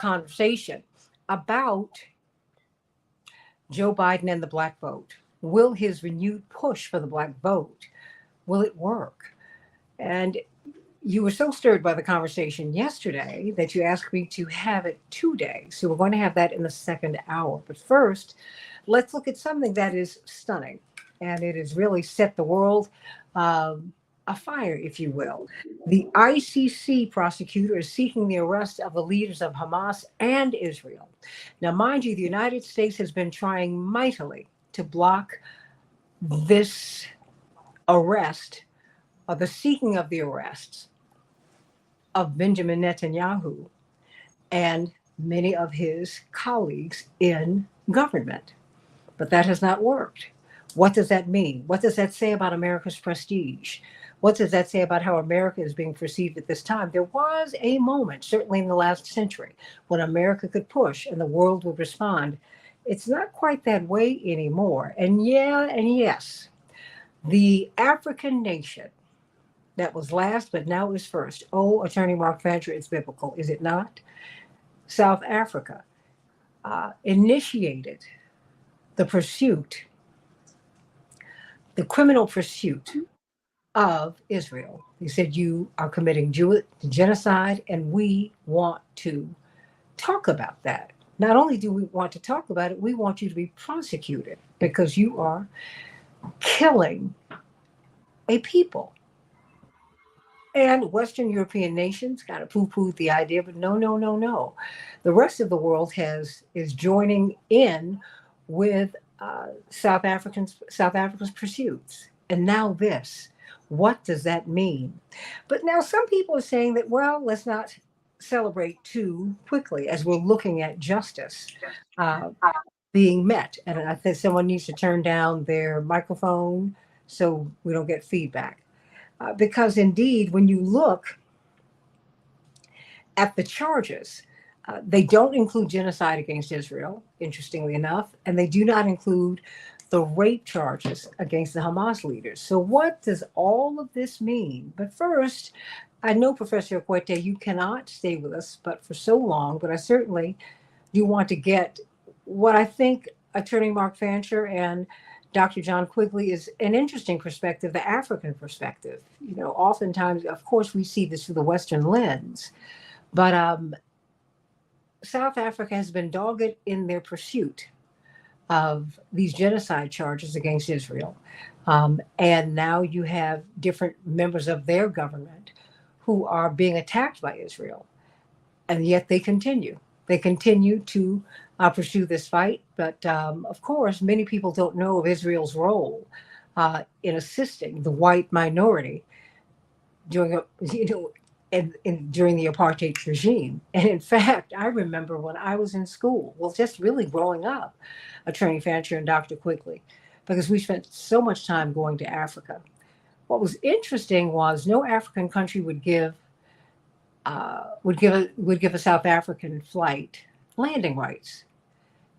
conversation about Joe Biden and the black vote. Will his renewed push for the black vote, will it work? And you were so stirred by the conversation yesterday that you asked me to have it today. So we're going to have that in the second hour. But first, let's look at something that is stunning. And it has really set the world afire, if you will. The ICC prosecutor is seeking the arrest of the leaders of Hamas and Israel. Now, mind you, the United States has been trying mightily to block this arrest, or the seeking of the arrests of Benjamin Netanyahu and many of his colleagues in government. But that has not worked. What does that mean? What does that say about America's prestige? What does that say about how America is being perceived at this time? There was a moment, certainly in the last century, when America could push and the world would respond. It's not quite that way anymore. And yeah, and yes, the African nation that was last, but now is first. Oh, Attorney Mark Fancher, it's biblical, is it not? South Africa initiated the pursuit, the criminal pursuit of Israel. He said, you are committing genocide, and we want to talk about that. Not only do we want to talk about it, we want you to be prosecuted because you are killing a people. And Western European nations kind of poo-pooed the idea, but no, no, no, no. The rest of the world is joining in with South Africa's pursuits. And now this. What does that mean? But now some people are saying that, well, let's not celebrate too quickly as we're looking at justice being met. And I think someone needs to turn down their microphone so we don't get feedback. Because indeed, when you look at the charges, they don't include genocide against Israel, interestingly enough, and they do not include the rape charges against the Hamas leaders. So what does all of this mean? But first, I know, Professor Okwete, you cannot stay with us but for so long, but I certainly do want to get what I think Attorney Mark Fancher and Dr. John Quigley is an interesting perspective, the African perspective. You know, oftentimes, of course, we see this through the Western lens, but South Africa has been dogged in their pursuit of these genocide charges against Israel. And now you have different members of their government who are being attacked by Israel. And yet they continue. They continue to pursue this fight. But of course, many people don't know of Israel's role in assisting the white minority during, during the apartheid regime. And in fact, I remember when I was in school, well, just really growing up, Attorney Fancher and Dr. Quigley, because we spent so much time going to Africa. What was interesting was no African country would give a South African flight landing rights.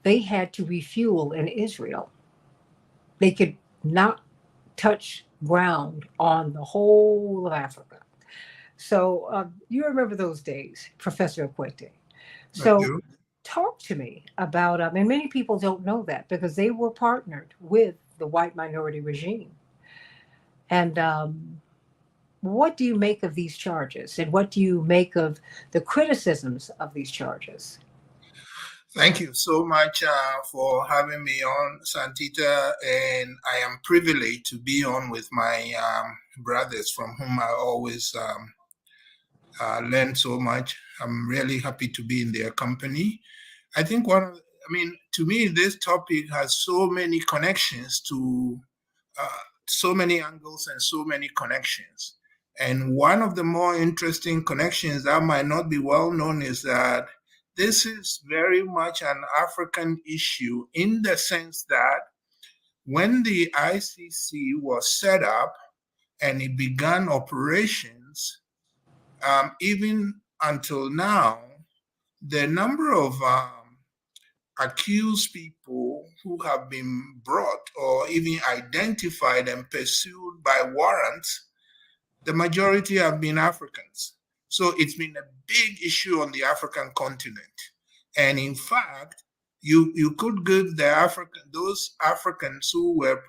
They had to refuel in Israel. They could not touch ground on the whole of Africa. So you remember those days, Professor Okwete. So talk to me about, and many people don't know that because they were partnered with the white minority regime. And what do you make of these charges? And what do you make of the criticisms of these charges? Thank you so much for having me on, Santita. And I am privileged to be on with my brothers from whom I always learn so much. I'm really happy to be in their company. I think to me, this topic has so many connections to so many angles and so many connections. And one of the more interesting connections that might not be well known is that this is very much an African issue in the sense that when the ICC was set up and it began operations, even until now, the number of accused people who have been brought or even identified and pursued by warrants, the majority have been Africans. So it's been a big issue on the African continent. And in fact, you could give those Africans who were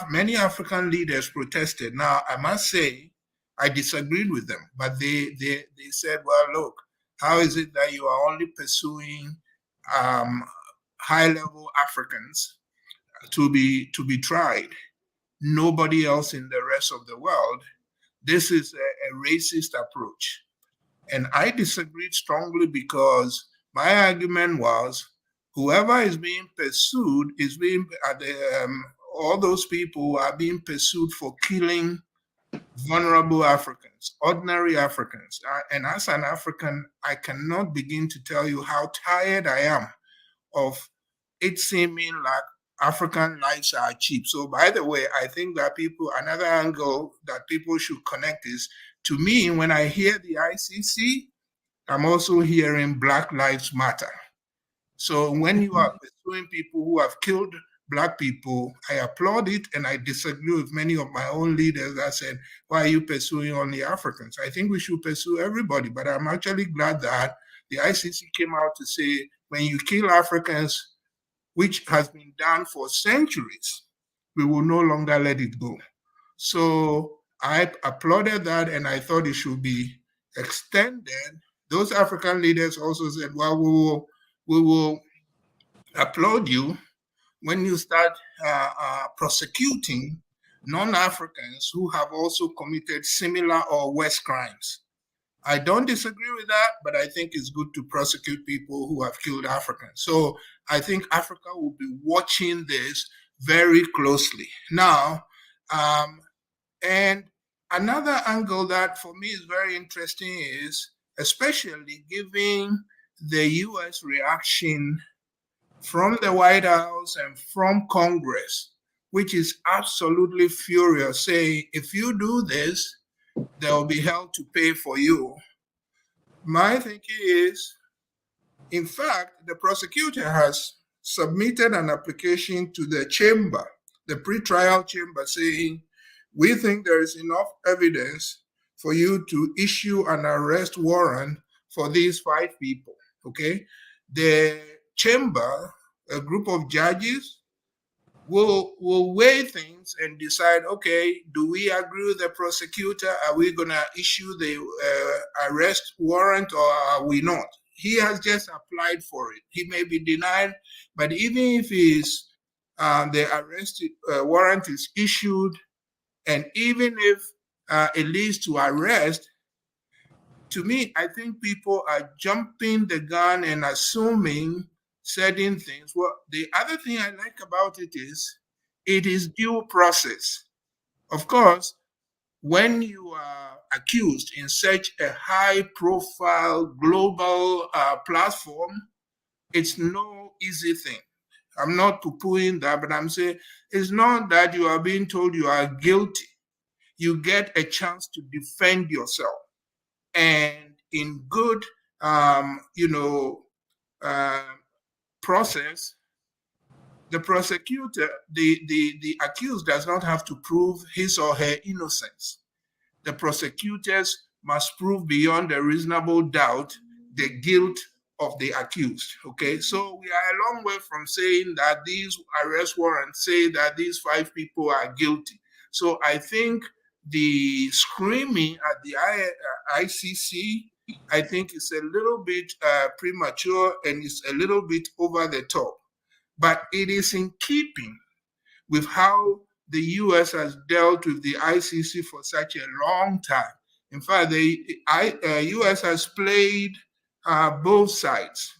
many African leaders protested. Now I must say I disagreed with them, but they said, well, look, how is it that you are only pursuing high level Africans to be tried? Nobody else in the rest of the world. This is a racist approach. And I disagreed strongly because my argument was whoever is being pursued is being, all those people are being pursued for killing vulnerable Africans, ordinary Africans. And as an African, I cannot begin to tell you how tired I am of it seeming like African lives are cheap. So, by the way, I think that another angle that people should connect is, to me, when I hear the ICC, I'm also hearing Black Lives Matter. So when you are pursuing people who have killed Black people, I applaud it, and I disagree with many of my own leaders that said, why are you pursuing only Africans? I think we should pursue everybody, but I'm actually glad that the ICC came out to say, when you kill Africans, which has been done for centuries, we will no longer let it go. So I applauded that, and I thought it should be extended. Those African leaders also said, well, we will applaud you when you start prosecuting non-Africans who have also committed similar or worse crimes. I don't disagree with that, but I think it's good to prosecute people who have killed Africans. So I think Africa will be watching this very closely. Now, and another angle that for me is very interesting is, especially given the US reaction from the White House and from Congress, which is absolutely furious, saying, if you do this, there will be hell to pay for you. My thinking is, in fact, the prosecutor has submitted an application to the chamber, the pretrial chamber, saying, we think there is enough evidence for you to issue an arrest warrant for these 5 people, okay? The chamber, a group of judges, will weigh things and decide, okay, do we agree with the prosecutor? Are we going to issue the arrest warrant, or are we not? He has just applied for it. He may be denied, but even if the arrest warrant is issued, and even if it leads to arrest, to me, I think people are jumping the gun and assuming certain things. Well, the other thing I like about it is due process. Of course, when you are accused in such a high-profile global platform, it's no easy thing. I'm not poo-pooing that, but I'm saying it's not that you are being told you are guilty. You get a chance to defend yourself. And in good, process, the prosecutor, the accused does not have to prove his or her innocence. The prosecutors must prove beyond a reasonable doubt the guilt of the accused. Okay, so we are a long way from saying that these arrest warrants say that these 5 people are guilty. So I think the screaming at the ICC, I think, is a little bit premature, and it's a little bit over the top. But it is in keeping with how the US has dealt with the ICC for such a long time. In fact, the US has played both sides.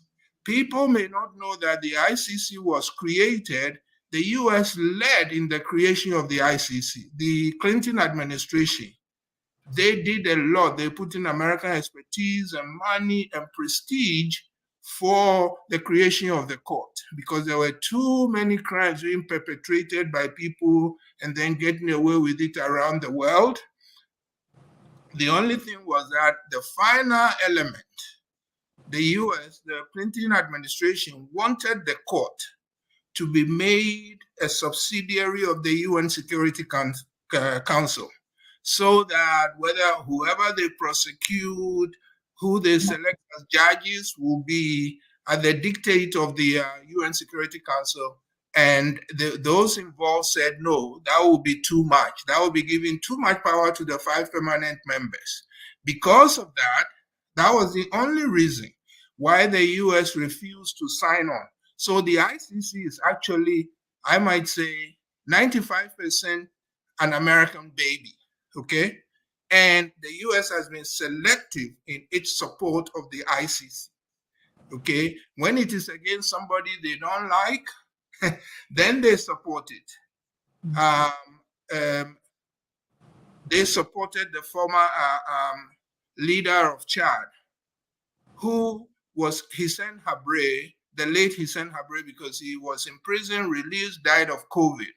People may not know that the ICC was created. The US led in the creation of the ICC. The Clinton administration, they did a lot. They put in American expertise and money and prestige for the creation of the court, because there were too many crimes being perpetrated by people and then getting away with it around the world. The only thing was that the final element, the US, the Clinton administration, wanted the court to be made a subsidiary of the UN Security Council, so that whoever they prosecute, who they select as judges, will be at the dictate of the UN Security Council. And those involved said, no, that will be too much. That will be giving too much power to the 5 permanent members. Because of that, that was the only reason why the US refused to sign on. So the ICC is actually, I might say, 95% an American baby, okay? And the US has been selective in its support of the ICC, okay? When it is against somebody they don't like, then they support it. They supported the former leader of Chad, who was Hissène Habré, the late Hissène Habré, because he was in prison, released, died of COVID.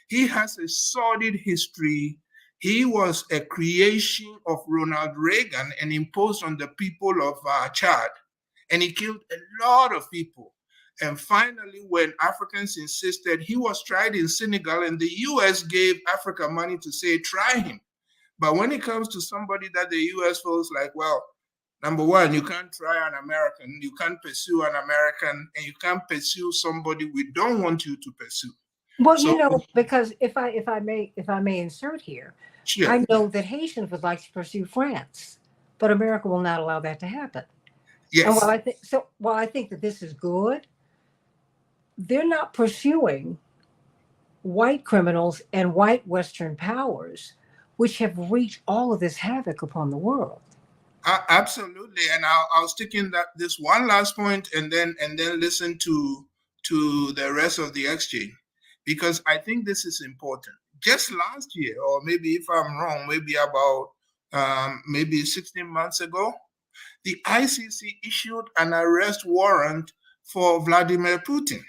He has a sordid history. He was a creation of Ronald Reagan and imposed on the people of Chad. And he killed a lot of people. And finally, when Africans insisted, he was tried in Senegal, and the US gave Africa money to say, try him. But when it comes to somebody that the US feels like, well, number one, you can't try an American, you can't pursue an American, and you can't pursue somebody we don't want you to pursue. Well, so, because if I may insert here, sure. I know that Haitians would like to pursue France, but America will not allow that to happen. Yes. And while I think that this is good, they're not pursuing white criminals and white Western powers, which have wreaked all of this havoc upon the world. Absolutely, and I'll stick in this one last point, and then listen to the rest of the exchange, because I think this is important. Just last year, or maybe if I'm wrong, maybe about maybe 16 months ago, the ICC issued an arrest warrant for Vladimir Putin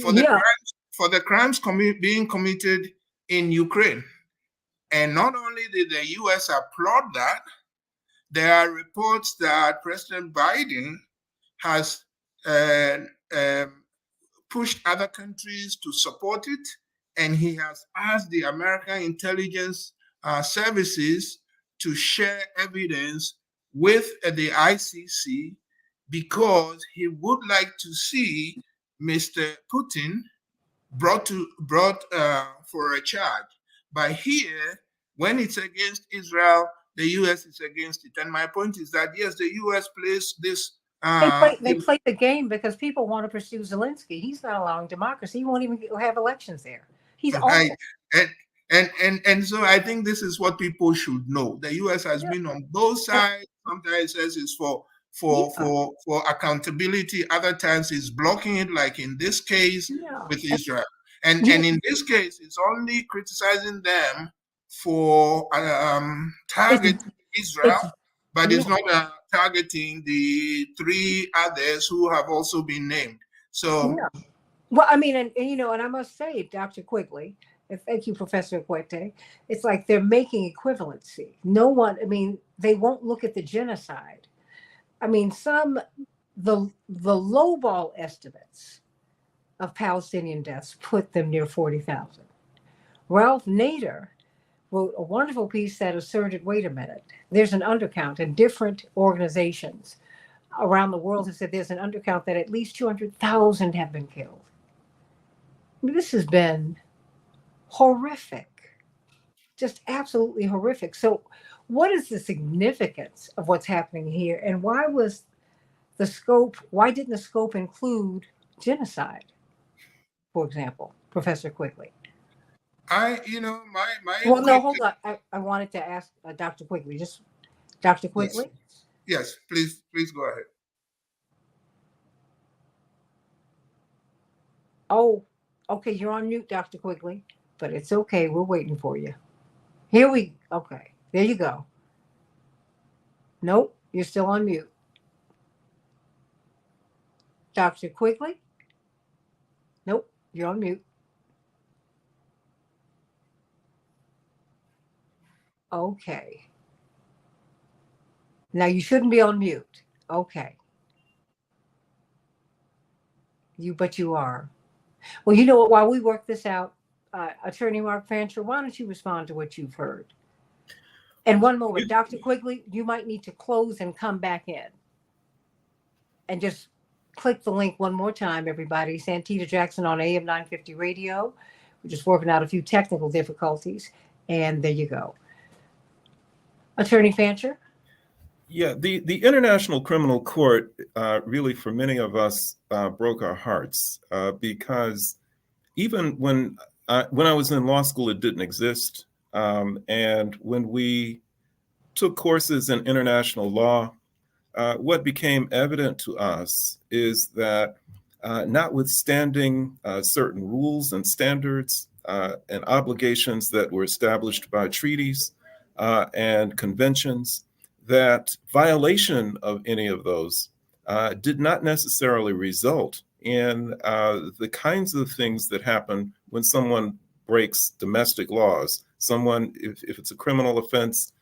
for the crimes being committed in Ukraine. And not only did the US applaud that, there are reports that President Biden has pushed other countries to support it, and he has asked the American intelligence services to share evidence with the ICC, because he would like to see Mr. Putin brought for a charge. But here, when it's against Israel, the US is against it. And my point is that, yes, the US plays this. They play the game because people want to pursue Zelensky. He's not allowing democracy. He won't even have elections there. He's awful. And so I think this is what people should know. The US has been on both sides. Sometimes says it's for accountability. Other times it's blocking it, like in this case with Israel. And in this case, it's only criticizing them for targeting Israel, but it's not targeting the 3 others who have also been named. So, well, I mean, and I must say, Dr. Quigley, and thank you, Professor Quete, it's like they're making equivalency. No one, I mean, they won't look at the genocide. I mean, the lowball estimates of Palestinian deaths put them near 40,000. Ralph Nader wrote a wonderful piece that asserted, wait a minute, there's an undercount, and different organizations around the world have said there's an undercount that at least 200,000 have been killed. I mean, this has been horrific, just absolutely horrific. So what is the significance of what's happening here? And why didn't the scope include genocide, for example, Professor Quigley? Well, no, hold on. I wanted to ask Dr. Quigley. Just Dr. Quigley? Yes, please go ahead. Oh, okay, you're on mute, Dr. Quigley, but it's okay. We're waiting for you. Okay, there you go. Nope, you're still on mute. Dr. Quigley? Nope, you're on mute. Okay. Now you shouldn't be on mute. Okay. But you are. Well, you know what? While we work this out, Attorney Mark Fancher, why don't you respond to what you've heard? And one moment, Dr. Quigley, you might need to close and come back in. And just click the link one more time, everybody. Santita Jackson on AM 950 radio. We're just working out a few technical difficulties. And there you go. Attorney Fancher? Yeah, the International Criminal Court really, for many of us, broke our hearts because even when I was in law school, it didn't exist. And when we took courses in international law, what became evident to us is that notwithstanding certain rules and standards and obligations that were established by treaties and conventions, that violation of any of those did not necessarily result in the kinds of things that happen when someone breaks domestic laws. Someone, if it's a criminal offense,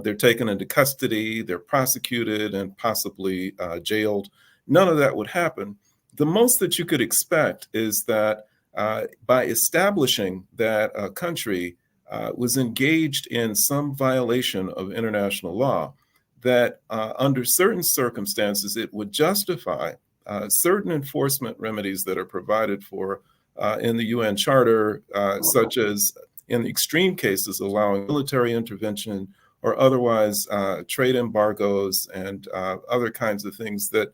they're taken into custody, they're prosecuted, and possibly jailed. None of that would happen. The most that you could expect is that by establishing that a country was engaged in some violation of international law, that under certain circumstances, it would justify certain enforcement remedies that are provided for in the UN Charter, such as in extreme cases, allowing military intervention or otherwise trade embargoes and other kinds of things that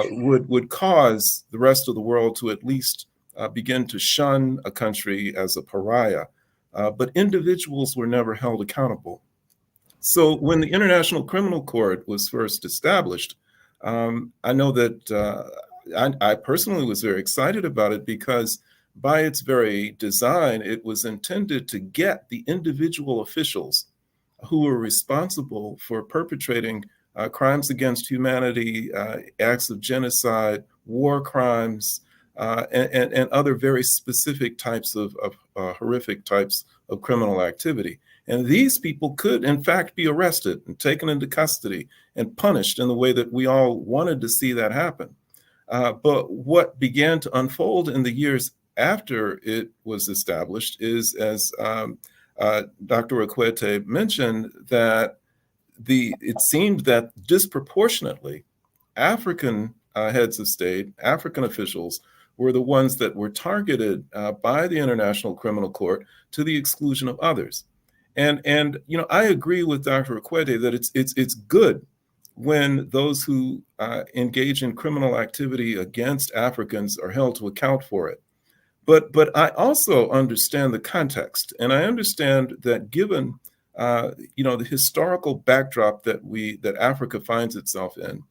would cause the rest of the world to at least begin to shun a country as a pariah. But individuals were never held accountable. So when the International Criminal Court was first established, I know that I personally was very excited about it because by its very design, it was intended to get the individual officials who were responsible for perpetrating crimes against humanity, acts of genocide, war crimes, and other very specific types of horrific types of criminal activity. And these people could, in fact, be arrested and taken into custody and punished in the way that we all wanted to see that happen. But what began to unfold in the years after it was established is, as Dr. Okwete mentioned, that it seemed that disproportionately African heads of state, African officials, were the ones that were targeted by the International Criminal Court to the exclusion of others. And you know, I agree with Dr. Okwete that it's good when those who engage in criminal activity against Africans are held to account for it. But I also understand the context, and I understand that given you know, the historical backdrop that Africa finds itself in,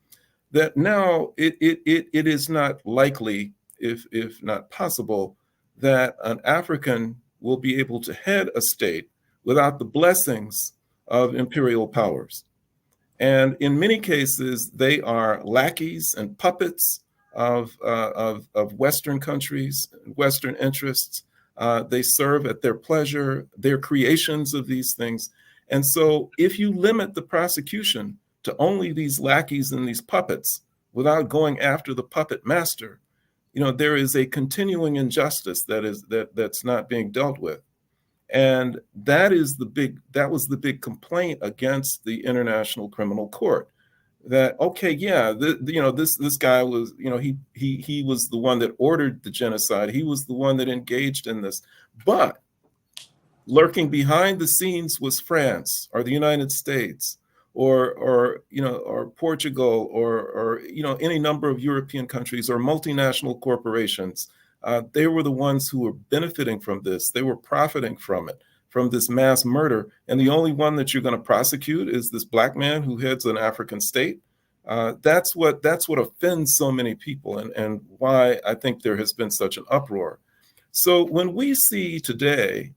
that now it is not likely, if not possible, that an African will be able to head a state without the blessings of imperial powers. And in many cases, they are lackeys and puppets of Western countries, Western interests. They serve at their pleasure. They're creations of these things. And so if you limit the prosecution to only these lackeys and these puppets without going after the puppet master, you know, there is a continuing injustice that's not being dealt with. And that was the big complaint against the International Criminal Court. That, okay, yeah, you know, this guy was, you know, he was the one that ordered the genocide. He was the one that engaged in this. But lurking behind the scenes was France or the United States or you know, or Portugal or you know, any number of European countries or multinational corporations. They were the ones who were benefiting from this. They were profiting from it, from this mass murder. And the only one that you're going to prosecute is this black man who heads an African state. That's what offends so many people, and why I think there has been such an uproar. So when we see today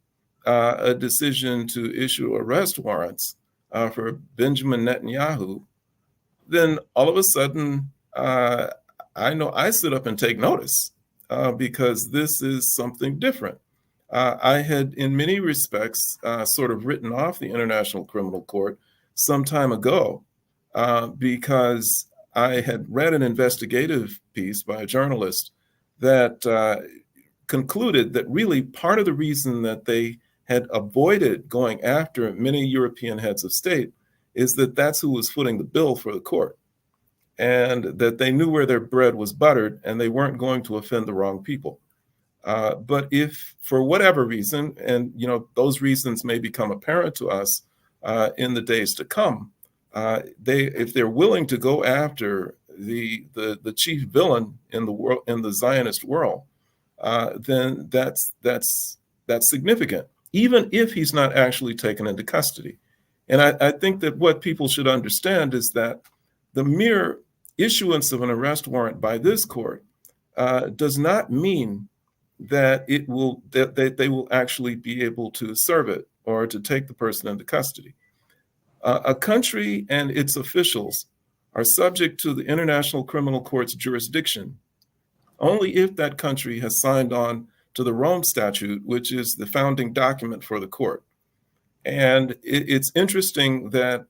a decision to issue arrest warrants for Benjamin Netanyahu, then all of a sudden, I know I sit up and take notice because this is something different. I had, in many respects, sort of written off the International Criminal Court some time ago because I had read an investigative piece by a journalist that concluded that really part of the reason that they had avoided going after many European heads of state is that that's who was footing the bill for the court. and that they knew where their bread was buttered and they weren't going to offend the wrong people. But if for whatever reason, and those reasons may become apparent to us in the days to come, if they're willing to go after the chief villain in the world, in the Zionist world, then that's significant, even if he's not actually taken into custody. And I think that what people should understand is that the mere issuance of an arrest warrant by this court does not mean that they will actually be able to serve it or to take the person into custody. A country and its officials are subject to the International Criminal Court's jurisdiction only if that country has signed on to the Rome Statute, which is the founding document for the court. And it's interesting that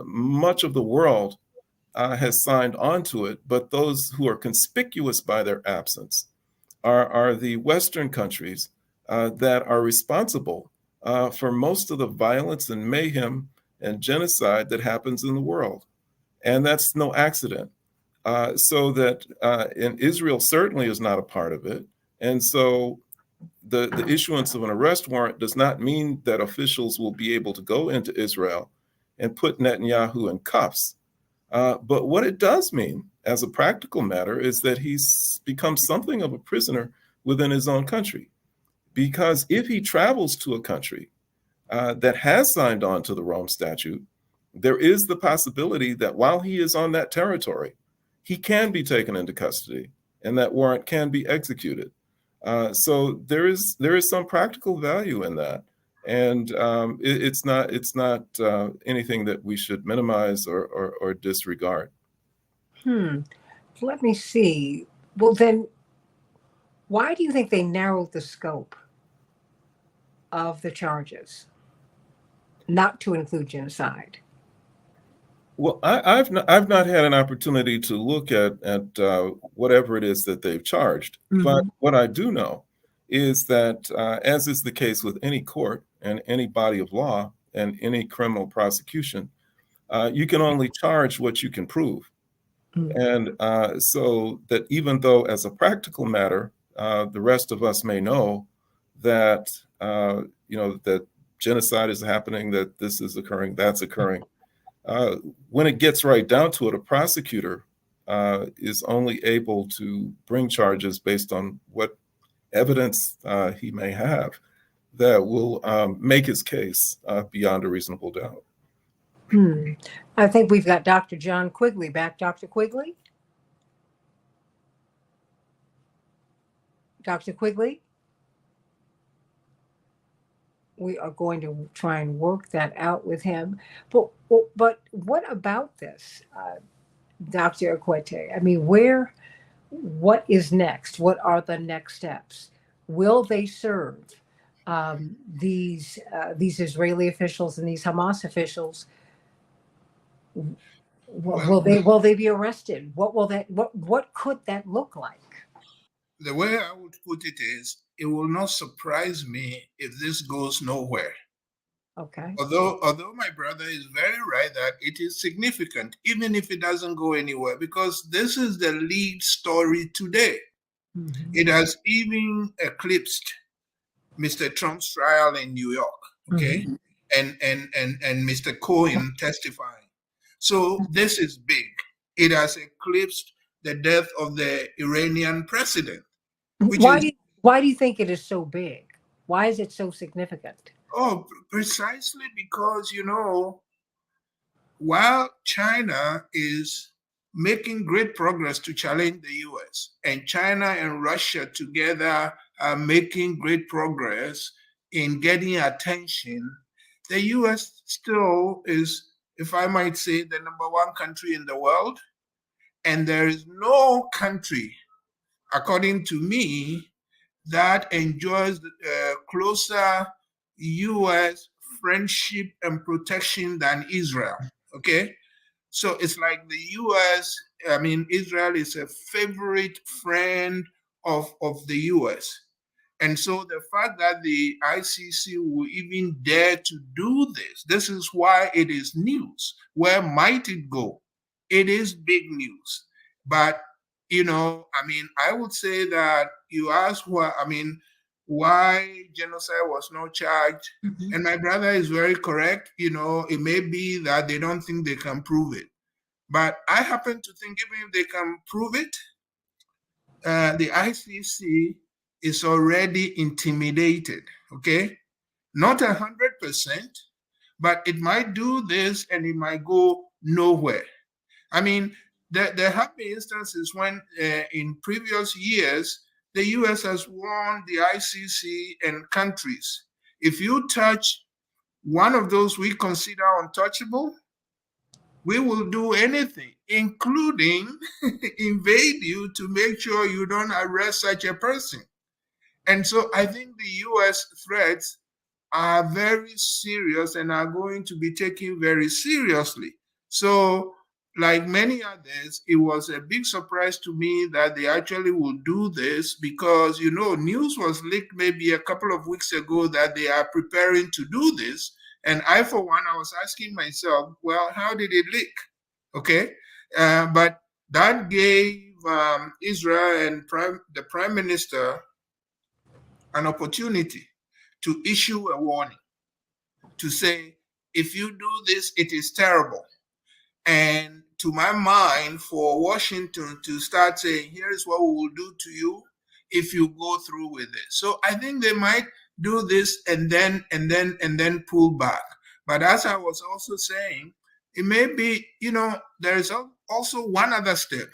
much of the world has signed on to it, but those who are conspicuous by their absence are the Western countries that are responsible for most of the violence and mayhem and genocide that happens in the world. And that's no accident. So that and Israel certainly is not a part of it. And so the issuance of an arrest warrant does not mean that officials will be able to go into Israel and put Netanyahu in cuffs. But what it does mean, as a practical matter, is that he's become something of a prisoner within his own country. Because if he travels to a country that has signed on to the Rome Statute, there is the possibility that while he is on that territory, he can be taken into custody and that warrant can be executed. So there is some practical value in that. And it's not anything that we should minimize or disregard. Let me see. Well, then, why do you think they narrowed the scope of the charges not to include genocide? Well, I've not had an opportunity to look at whatever it is that they've charged. Mm-hmm. But what I do know is that, as is the case with any court and any body of law and any criminal prosecution, you can only charge what you can prove. Mm-hmm. And so that even though, as a practical matter, the rest of us may know that that genocide is happening, that this is occurring, that's occurring. When it gets right down to it, a prosecutor is only able to bring charges based on what evidence he may have that will make his case beyond a reasonable doubt. I think we've got Dr. John Quigley back. Dr. Quigley? Dr. Quigley? We are going to try and work that out with him. But what about this, Dr. Akwete? I mean, what is next? What are the next steps? Will they serve these Israeli officials and these Hamas officials? Will they be arrested? What could that look like? The way I would put it is, it will not surprise me if this goes nowhere. Okay. Although my brother is very right that it is significant, even if it doesn't go anywhere, because this is the lead story today. Mm-hmm. It has even eclipsed Mr. Trump's trial in New York, okay, mm-hmm. and Mr. Cohen testifying. So this is big. It has eclipsed the death of the Iranian president. Why do you think it is so big? Why is it so significant? Oh, precisely because, while China is making great progress to challenge the US, and China and Russia together are making great progress in getting attention, the US still is, if I might say, the number one country in the world. And there is no country, according to me, that enjoys closer U.S. friendship and protection than Israel, okay? So it's like the U.S., Israel is a favorite friend of the U.S. And so the fact that the ICC will even dare to do this is why it is news. Where might it go? it is big news. But, I mean, I would say that you ask why genocide was not charged. Mhm. And my brother is very correct. It may be that they don't think they can prove it. But I happen to think even if they can prove it, the ICC is already intimidated, okay? Not 100%, but it might do this and it might go nowhere. I mean, there have been instances when in previous years, the US has warned the ICC and countries, if you touch one of those we consider untouchable, we will do anything, including invade you to make sure you don't arrest such a person. And so I think the US threats are very serious and are going to be taken very seriously. So, like many others, it was a big surprise to me that they actually will do this because, news was leaked maybe a couple of weeks ago that they are preparing to do this. And I, for one, I was asking myself, well, how did it leak? Okay. But that gave Israel and the prime minister an opportunity to issue a warning, to say, if you do this, it is terrible. And to my mind, for Washington to start saying, here's what we will do to you if you go through with it. So I think they might do this and then pull back. But as I was also saying, it may be, there is also one other step.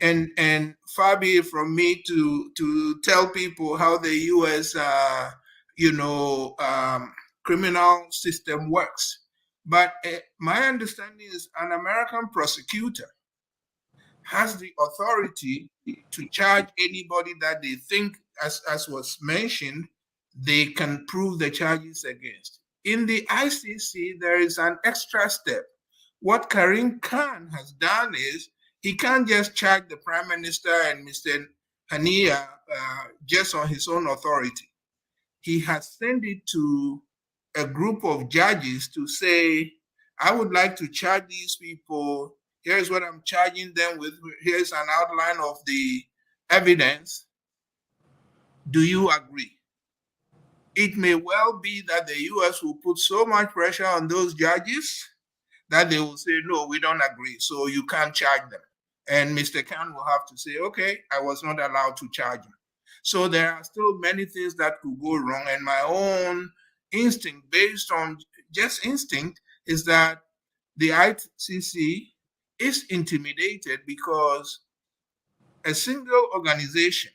And far be it from me to tell people how the U.S. Criminal system works. But my understanding is an American prosecutor has the authority to charge anybody that they think, as was mentioned, they can prove the charges against. In the ICC, there is an extra step. What Karim Khan has done is he can't just charge the Prime Minister and Mr. Hania just on his own authority. He has sent it to a group of judges to say, I would like to charge these people. Here's what I'm charging them with. Here's an outline of the evidence. Do you agree? It may well be that the US will put so much pressure on those judges that they will say, no, we don't agree, so you can't charge them. And Mr. Khan will have to say, okay, I was not allowed to charge him. So there are still many things that could go wrong. And my own instinct, based on just instinct, is that the ICC is intimidated because a single organization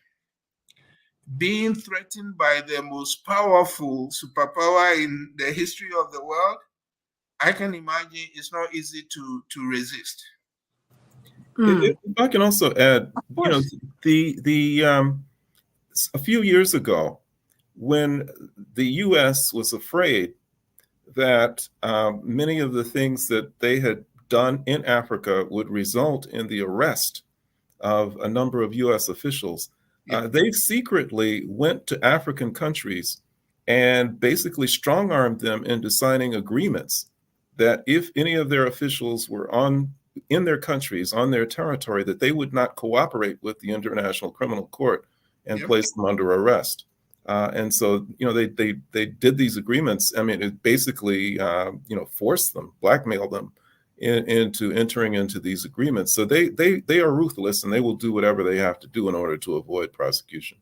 being threatened by the most powerful superpower in the history of the world, I can imagine it's not easy to resist. If I can also add, a few years ago, when the U.S. was afraid that many of the things that they had done in Africa would result in the arrest of a number of U.S. officials, they secretly went to African countries and basically strong-armed them into signing agreements that if any of their officials were in their countries, on their territory, that they would not cooperate with the International Criminal Court and place them under arrest. And so, they did these agreements. I mean, it basically, forced them, blackmailed them into entering into these agreements. So they are ruthless, and they will do whatever they have to do in order to avoid prosecution.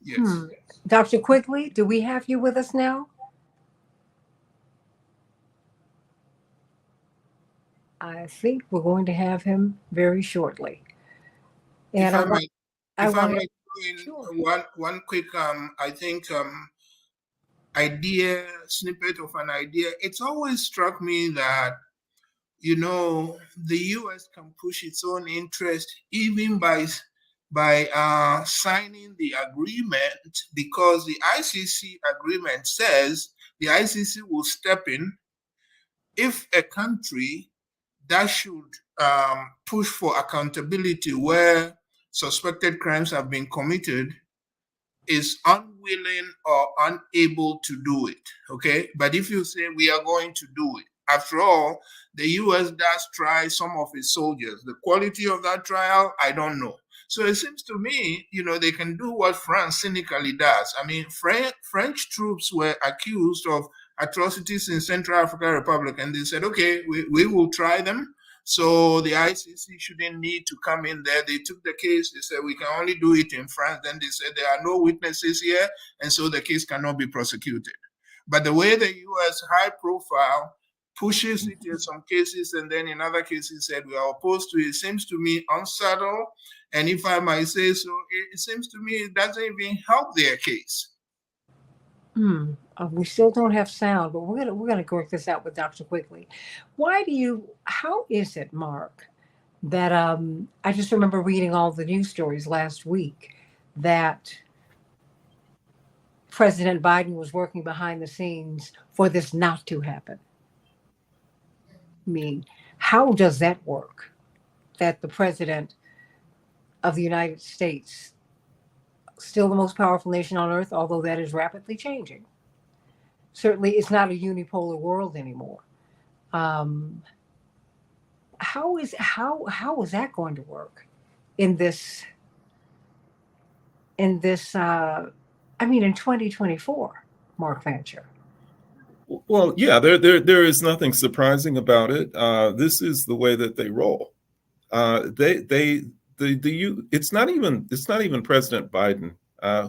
Yes. Dr. Quigley, do we have you with us now? I think we're going to have him very shortly. And if I might throw in one quick, I think, snippet of an idea. It's always struck me that, the U.S. can push its own interest even by signing the agreement, because the ICC agreement says the ICC will step in if a country that should push for accountability where suspected crimes have been committed is unwilling or unable to do it, okay? But if you say we are going to do it, After all, the US does try some of its soldiers. The quality of that trial, I don't know. So it seems to me, they can do what France cynically does. I mean, French troops were accused of atrocities in Central African Republic, and they said, okay, we will try them. So the ICC shouldn't need to come in there. They took the case. They said, we can only do it in France. Then they said, there are no witnesses here, and so the case cannot be prosecuted. But the way the US high profile pushes it in some cases, and then in other cases said we are opposed to it, seems to me unsubtle. And if I might say so, it seems to me it doesn't even help their case. We still don't have sound, but we're gonna work this out with Dr. Quigley. How is it, Mark, that I just remember reading all the news stories last week that President Biden was working behind the scenes for this not to happen? I mean, how does that work? That the president of the United States, still the most powerful nation on earth, although that is rapidly changing. Certainly, it's not a unipolar world anymore. How is that going to work in this? In 2024, Mark Fancher? Well, yeah, there is nothing surprising about it. This is the way that they roll. It's not even President Biden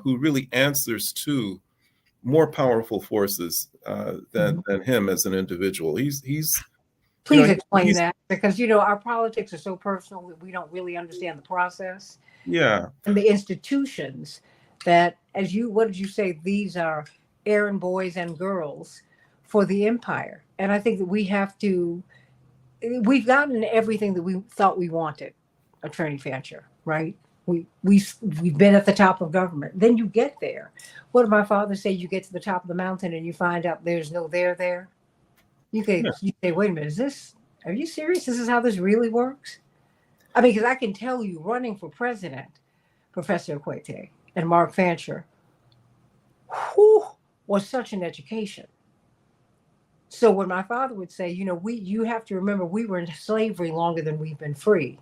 who really answers to more powerful forces than him as an individual. Please explain that, because our politics are so personal that we don't really understand the process. Yeah, and the institutions that, what did you say? These are errand boys and girls for the empire. And I think that we've gotten everything that we thought we wanted, Attorney Fancher, right? We've been at the top of government. Then you get there. What did my father say? You get to the top of the mountain and you find out there's no there. You say, wait a minute, are you serious? This is how this really works? I mean, because I can tell you, running for president, Professor Okwete and Mark Fancher, was such an education. So when my father would say, you have to remember, we were in slavery longer than we've been free.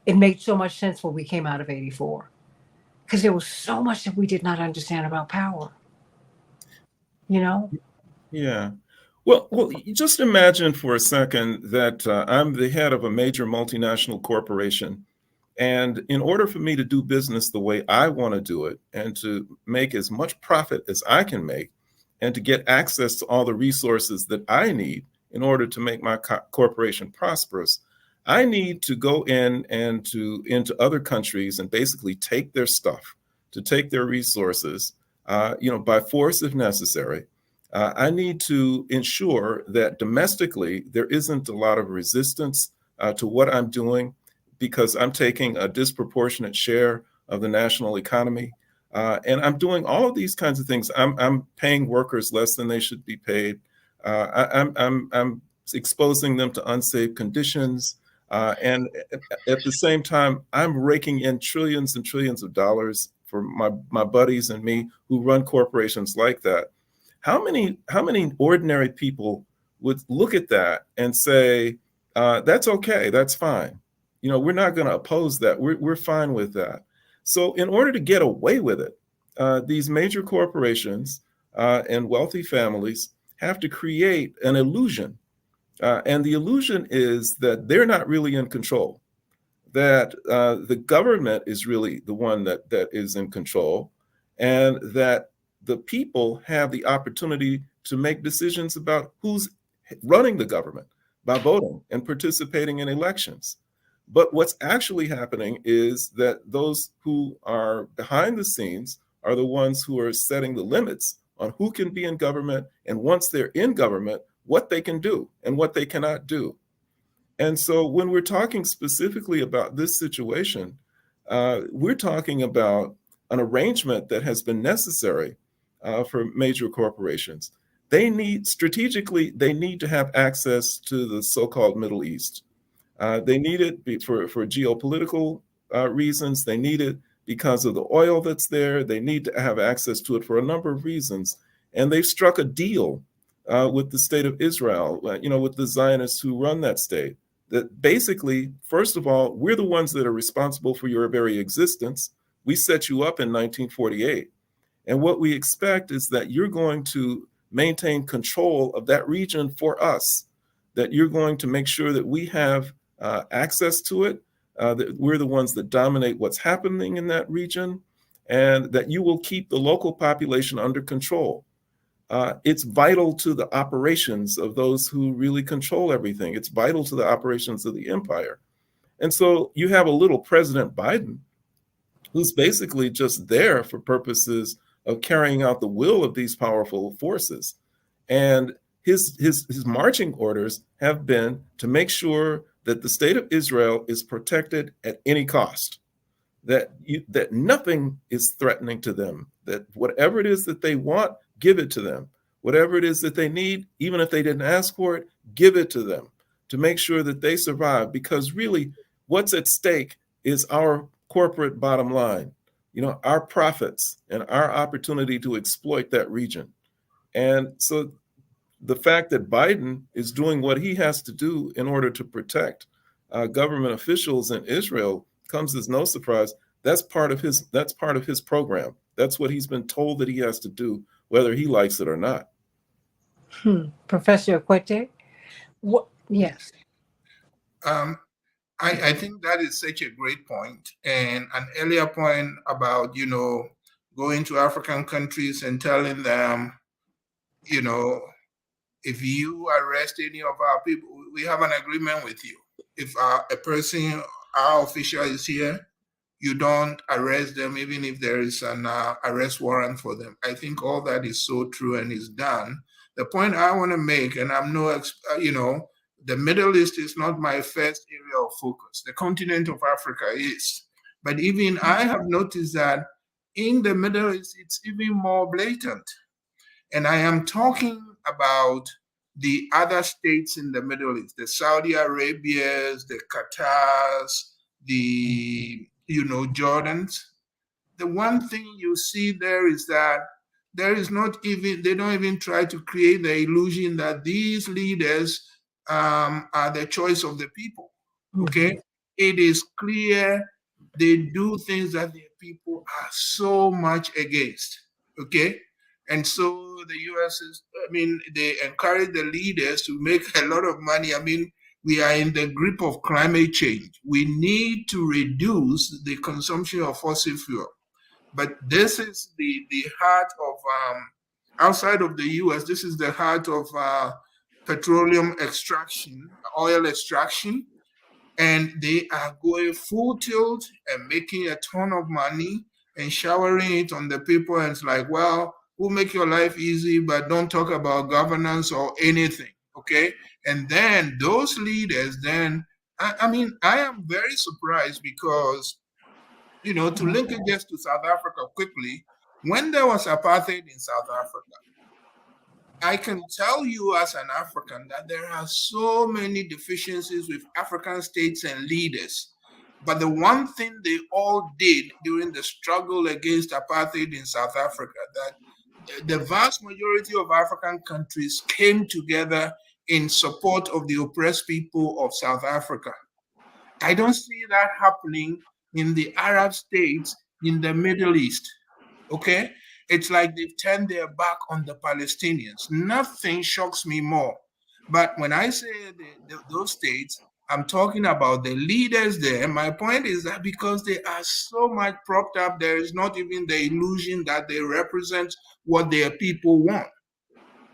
It made so much sense when we came out of 84, because there was so much that we did not understand about power. Yeah. Well, just imagine for a second that I'm the head of a major multinational corporation. And in order for me to do business the way I want to do it and to make as much profit as I can make and to get access to all the resources that I need in order to make my corporation prosperous, I need to go in and into other countries and basically take their stuff, to take their resources, by force if necessary. I need to ensure that domestically there isn't a lot of resistance to what I'm doing, because I'm taking a disproportionate share of the national economy. And I'm doing all of these kinds of things. I'm paying workers less than they should be paid. I'm exposing them to unsafe conditions. And at the same time, I'm raking in trillions and trillions of dollars for my buddies and me who run corporations like that. How many ordinary people would look at that and say, that's okay, that's fine. We're not going to oppose that. We're fine with that. So in order to get away with it, these major corporations and wealthy families have to create an illusion. And the illusion is that they're not really in control, that the government is really the one that is in control, and that the people have the opportunity to make decisions about who's running the government by voting and participating in elections. But what's actually happening is that those who are behind the scenes are the ones who are setting the limits on who can be in government, and once they're in government, what they can do and what they cannot do. And so when we're talking specifically about this situation, we're talking about an arrangement that has been necessary for major corporations. They need to have access to the so-called Middle East. They need it for geopolitical reasons. They need it because of the oil that's there. They need to have access to it for a number of reasons. And they've struck a deal with the state of Israel, with the Zionists who run that state. That basically, first of all, we're the ones that are responsible for your very existence. We set you up in 1948. And what we expect is that you're going to maintain control of that region for us, that you're going to make sure that we have access to it, that we're the ones that dominate what's happening in that region, and that you will keep the local population under control. It's vital to the operations of those who really control everything. It's vital to the operations of the empire. And so you have a little President Biden who's basically just there for purposes of carrying out the will of these powerful forces. And his marching orders have been to make sure that the state of Israel is protected at any cost, that nothing is threatening to them, that whatever it is that they want, give it to them. Whatever it is that they need, even if they didn't ask for it, give it to them to make sure that they survive. Because really, what's at stake is our corporate bottom line, our profits and our opportunity to exploit that region. And so the fact that Biden is doing what he has to do in order to protect government officials in Israel comes as no surprise. That's part of his program. That's what he's been told that he has to do, whether he likes it or not. Professor Okwete? Yes. I think that is such a great point. And an earlier point about, going to African countries and telling them, if you arrest any of our people, we have an agreement with you. If a person, our official is here, you don't arrest them, even if there is an arrest warrant for them. I think all that is so true and is done. The point I want to make, and I'm the Middle East is not my first area of focus. The continent of Africa is. But even I have noticed that in the Middle East, it's even more blatant. And I am talking about the other states in the Middle East, the Saudi Arabias, the Qatars, the Jordans. The one thing you see there is that they don't even try to create the illusion that these leaders are the choice of the people. Okay? It is clear they do things that the people are so much against. Okay? And so the US they encourage the leaders to make a lot of money. We are in the grip of climate change. We need to reduce the consumption of fossil fuel. But this is the heart of, outside of the US, this is the heart of petroleum extraction, oil extraction. And they are going full tilt and making a ton of money and showering it on the people. And it's like, well, we'll make your life easy, but don't talk about governance or anything, okay? And then those leaders, I am very surprised because, to link it just to South Africa quickly, when there was apartheid in South Africa, I can tell you as an African that there are so many deficiencies with African states and leaders. But the one thing they all did during the struggle against apartheid in South Africa, that the vast majority of African countries came together in support of the oppressed people of South Africa. I don't see that happening in the Arab states in the Middle East, okay? It's like they've turned their back on the Palestinians. Nothing shocks me more. But when I say those states, I'm talking about the leaders there. My point is that because they are so much propped up, there is not even the illusion that they represent what their people want.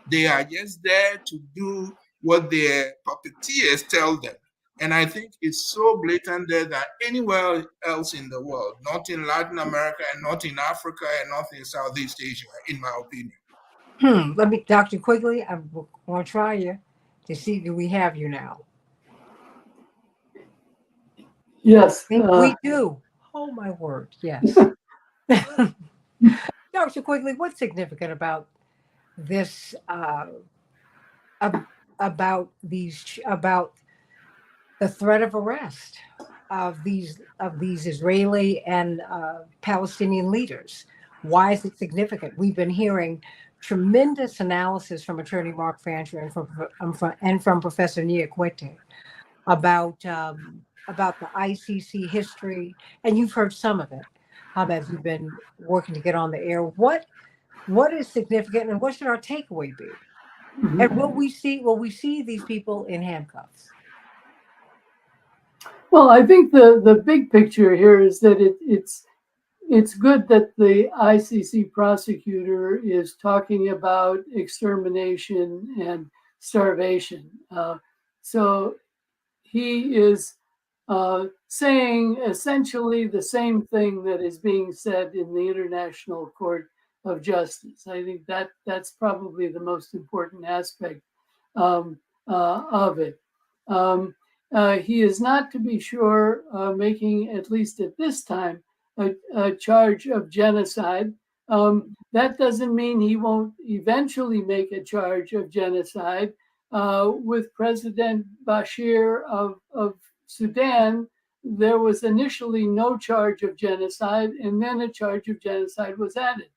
They are just there to do what their puppeteers tell them. And I think it's so blatant there than anywhere else in the world, not in Latin America and not in Africa and not in Southeast Asia, in my opinion. Let me, Dr. Quigley, I'm going to try you to see, do we have you now? Yes. I think we do. Oh, my word. Yes. Dr. Quigley, what's significant about this, about the threat of arrest of these Israeli and Palestinian leaders? Why is it significant? We've been hearing tremendous analysis from Attorney Mark Fancher and from Professor Niakwete about the ICC history, and you've heard some of it as you've been working to get on the air. What is significant, and what should our takeaway be? Mhm. And will we see these people in handcuffs? Well, I think the big picture here is that it's good that the ICC prosecutor is talking about extermination and starvation. So he is saying essentially the same thing that is being said in the International Court of Justice. I think that's probably the most important aspect of it. He is not, to be sure, making, at least at this time, a charge of genocide. That doesn't mean he won't eventually make a charge of genocide. With President Bashir of Sudan, there was initially no charge of genocide, and then a charge of genocide was added.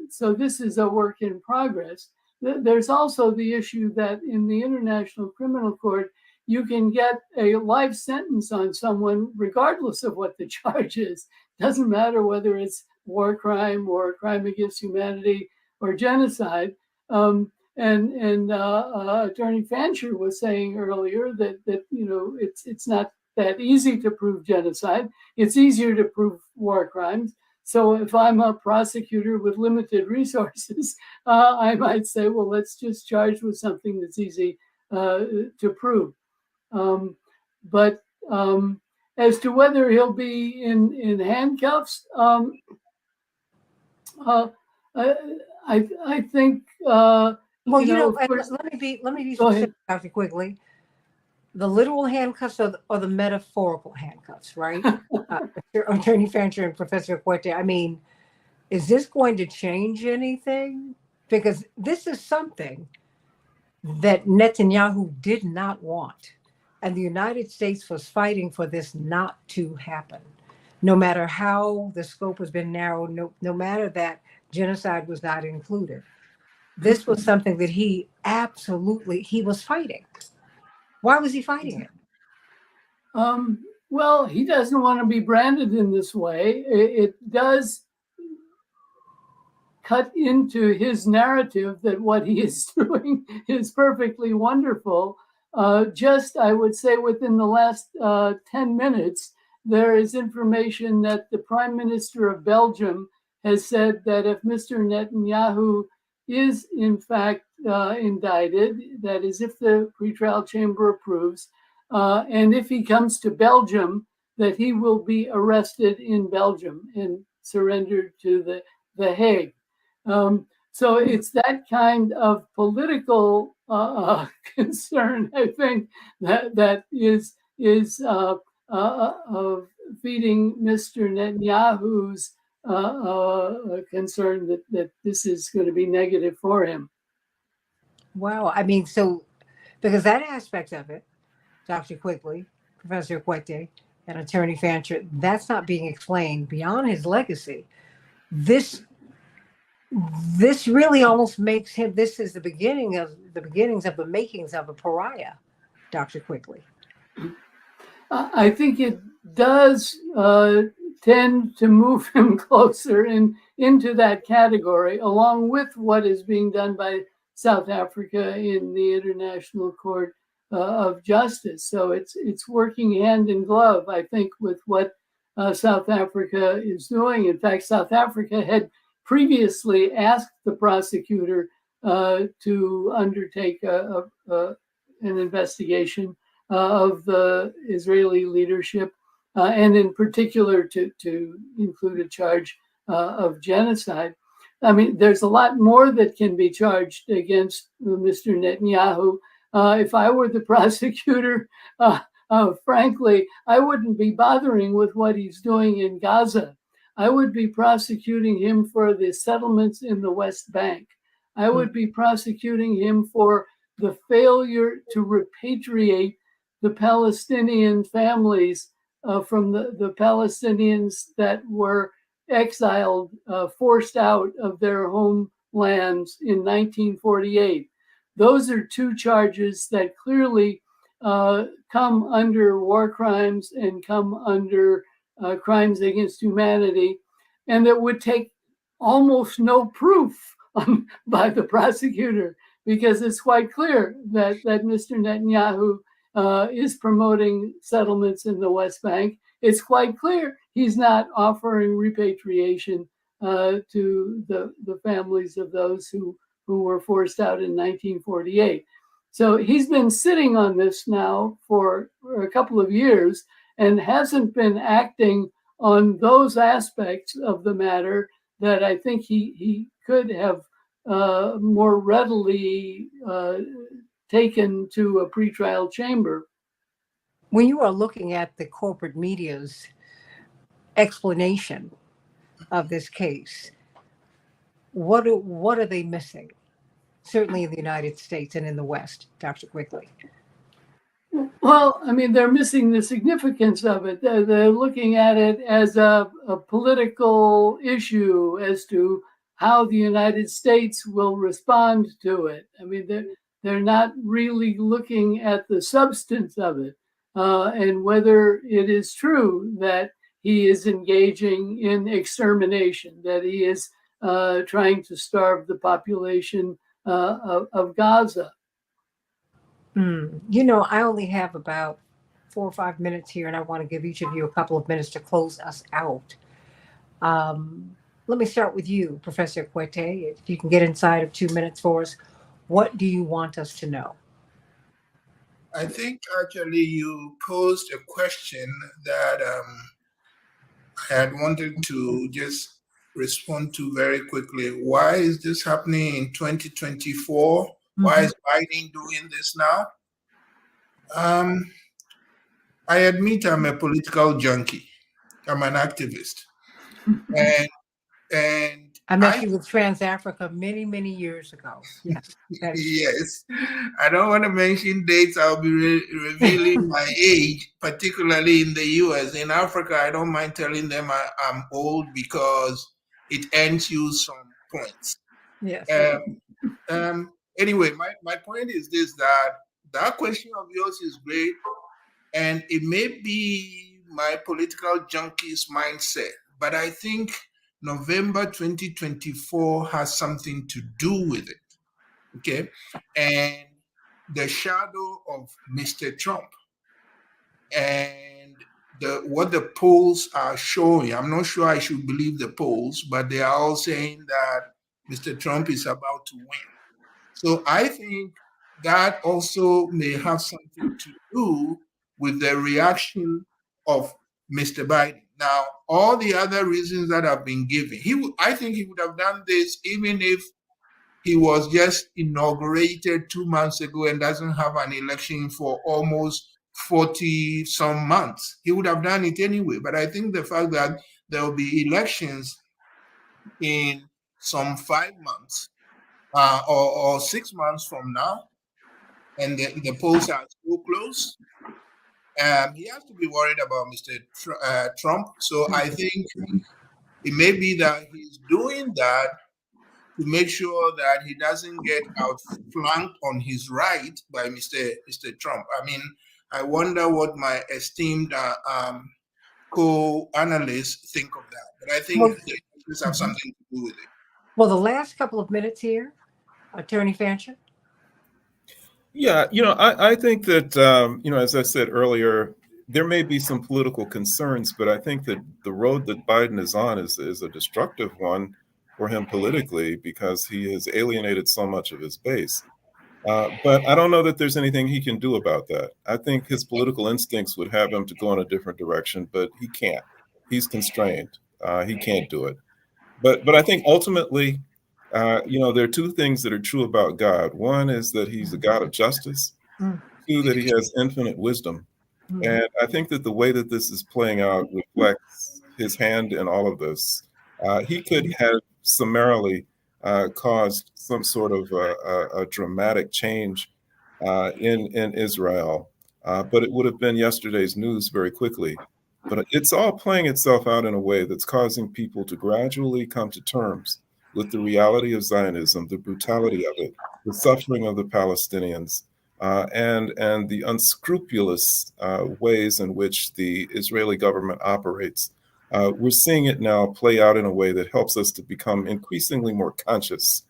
So this is a work in progress. There's also the issue that in the International Criminal Court, you can get a life sentence on someone regardless of what the charge is. Doesn't matter whether it's war crime or crime against humanity or genocide. Attorney Fancher was saying earlier that it's not that easy to prove genocide. It's easier to prove war crimes. So if I'm a prosecutor with limited resources, I might say, well, let's just charge with something that's easy to prove. But as to whether he'll be in handcuffs, I think. Well, course, let me be go ahead. specific, Dr. Quigley. The literal handcuffs or the metaphorical handcuffs, right? Attorney Fancher and Professor Quete. I mean, is this going to change anything? Because this is something that Netanyahu did not want. And the United States was fighting for this not to happen. No matter how the scope has been narrowed, no matter that genocide was not included. This was something that he was fighting. Why was he fighting it? Well, he doesn't want to be branded in this way. It does cut into his narrative that what he is doing is perfectly wonderful. Just, I would say, within the last 10 minutes, there is information that the Prime Minister of Belgium has said that if Mr. Netanyahu is in fact indicted, that is, if the pretrial chamber approves, and if he comes to Belgium, that he will be arrested in Belgium and surrendered to the Hague. So it's that kind of political concern, I think, that is feeding Mr. Netanyahu's concern that this is going to be negative for him. Wow. I mean, so because that aspect of it, Dr. Quigley, Professor Quete, and Attorney Fancher, that's not being explained beyond his legacy. This really almost makes him, this is the beginnings of the makings of a pariah, Dr. Quigley. I think it does tend to move him closer into that category, along with what is being done by South Africa in the International Court of Justice. So it's working hand in glove, I think, with what South Africa is doing. In fact, South Africa had previously asked the prosecutor to undertake an investigation of the Israeli leadership, and in particular to include a charge of genocide. I mean, there's a lot more that can be charged against Mr. Netanyahu. If I were the prosecutor, frankly, I wouldn't be bothering with what he's doing in Gaza. I would be prosecuting him for the settlements in the West Bank. I would be prosecuting him for the failure to repatriate the Palestinian families from the Palestinians that were exiled, forced out of their homelands in 1948. Those are two charges that clearly come under war crimes and come under crimes against humanity, and that would take almost no proof by the prosecutor, because it's quite clear that Mr. Netanyahu is promoting settlements in the West Bank. It's quite clear he's not offering repatriation to the families of those who were forced out in 1948. So he's been sitting on this now for a couple of years and hasn't been acting on those aspects of the matter that I think he could have more readily taken to a pretrial chamber. When you are looking at the corporate media's explanation of this case, what are they missing? Certainly in the United States and in the West, Dr. Quigley. Well, I mean, they're missing the significance of it. They're looking at it as a political issue as to how the United States will respond to it. I mean, they're not really looking at the substance of it and whether it is true that he is engaging in extermination, that he is trying to starve the population of Gaza. You know, I only have about 4 or 5 minutes here, and I want to give each of you a couple of minutes to close us out. Let me start with you, Professor Quete. If you can get inside of 2 minutes for us, what do you want us to know? I think actually you posed a question that I had wanted to just respond to very quickly. Why is this happening in 2024? Why is Biden doing this now? I admit I'm a political junkie. I'm an activist. And I met you with Trans Africa many, many years ago. Yes. Yes. I don't want to mention dates. I'll be revealing my age, particularly in the US. In Africa, I don't mind telling them I'm old because it earns you some points. Yes. Anyway, my point is this, that question of yours is great, and it may be my political junkie's mindset, but I think November 2024 has something to do with it, okay? And the shadow of Mr. Trump and what the polls are showing, I'm not sure I should believe the polls, but they are all saying that Mr. Trump is about to win. So I think that also may have something to do with the reaction of Mr. Biden. Now, all the other reasons that have been given, I think he would have done this even if he was just inaugurated 2 months ago and doesn't have an election for almost 40 some months. He would have done it anyway. But I think the fact that there will be elections in some 5 months or 6 months from now, and the polls are so close, he has to be worried about Mr. Trump. So I think it may be that he's doing that to make sure that he doesn't get outflanked on his right by Mr. Trump. I mean, I wonder what my esteemed co-analysts think of that. But I think this has something to do with it. Well, the last couple of minutes here, Attorney Fancher. Yeah, I think that, as I said earlier, there may be some political concerns, but I think that the road that Biden is on is a destructive one for him politically because he has alienated so much of his base. But I don't know that there's anything he can do about that. I think his political instincts would have him to go in a different direction, but he can't. He's constrained. He can't do it. But I think ultimately, there are two things that are true about God. One is that he's a God of justice. Two, that he has infinite wisdom. And I think that the way that this is playing out reflects his hand in all of this. He could have summarily caused some sort of a dramatic change in Israel, but it would have been yesterday's news very quickly. But it's all playing itself out in a way that's causing people to gradually come to terms with the reality of Zionism, the brutality of it, the suffering of the Palestinians, and the unscrupulous ways in which the Israeli government operates. We're seeing it now play out in a way that helps us to become increasingly more conscious,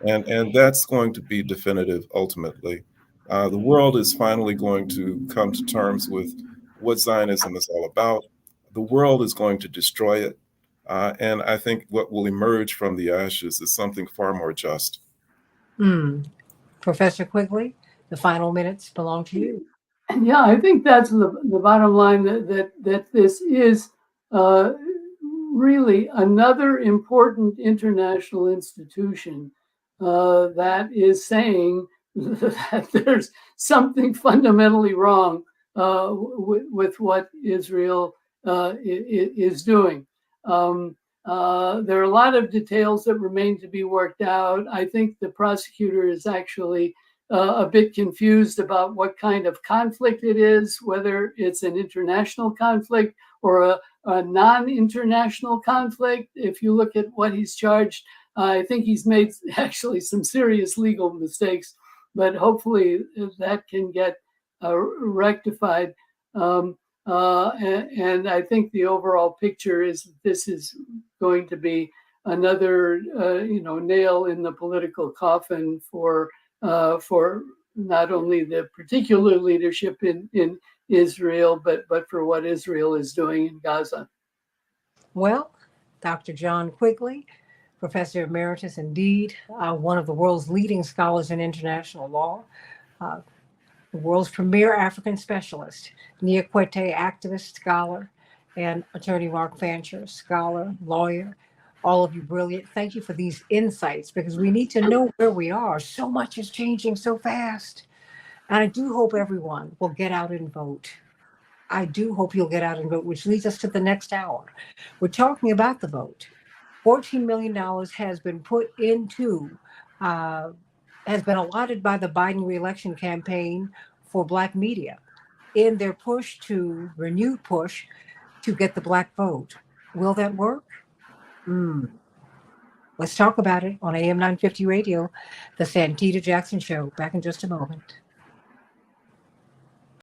and that's going to be definitive ultimately. The world is finally going to come to terms with what Zionism is all about. The world is going to destroy it. And I think what will emerge from the ashes is something far more just. Professor Quigley, the final minutes belong to you. Yeah, I think that's the bottom line, that this is really another important international institution that is saying that there's something fundamentally wrong with what Israel is doing. There are a lot of details that remain to be worked out. I think the prosecutor is actually a bit confused about what kind of conflict it is, whether it's an international conflict or a non-international conflict. If you look at what he's charged, I think he's made actually some serious legal mistakes, but hopefully that can get rectified. And I think the overall picture is this is going to be another, nail in the political coffin for not only the particular leadership in Israel, but for what Israel is doing in Gaza. Well, Dr. John Quigley, Professor Emeritus, indeed, one of the world's leading scholars in international law, the world's premier African specialist, Niakwete activist, scholar, and attorney Mark Fancher, scholar, lawyer, all of you brilliant. Thank you for these insights, because we need to know where we are. So much is changing so fast. And I do hope everyone will get out and vote. I do hope you'll get out and vote, which leads us to the next hour. We're talking about the vote. $14 million has been put into, has been allotted by the Biden reelection campaign for Black media in their renewed push to get the Black vote. Will that work? Let's talk about it on AM 950 Radio, the Santita Jackson Show. Back in just a moment.